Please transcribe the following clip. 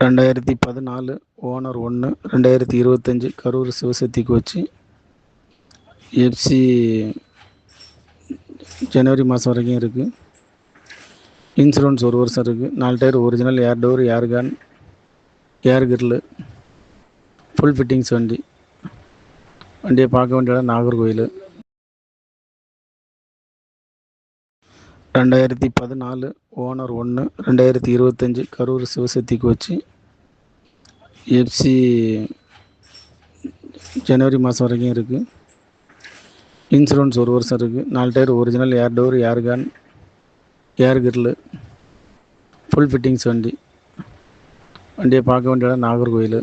2014 owner 1 2025 Karur Sivasakthi coach. FC ஜனவரி மாதம் வரைக்கும் இருக்குது. இன்சூரன்ஸ் 1 வருஷம் இருக்குது. 4 tyre original, air door, air can, air grill, full fittings வண்டி. வண்டியை பார்க்க வேண்டிய இடம் Nagercoil. 2014 owner 1 2025 Karur Sivasakthi coach. FC ஜனவரி மாதம் வரைக்கும் இருக்குது. இன்சூரன்ஸ் 1 வருஷம் இருக்குது. 4 tyre original, air door, air can, air grill, full fittings வண்டி. வண்டியை பார்க்க வேண்டிய இடம் நாகர்கோவில்.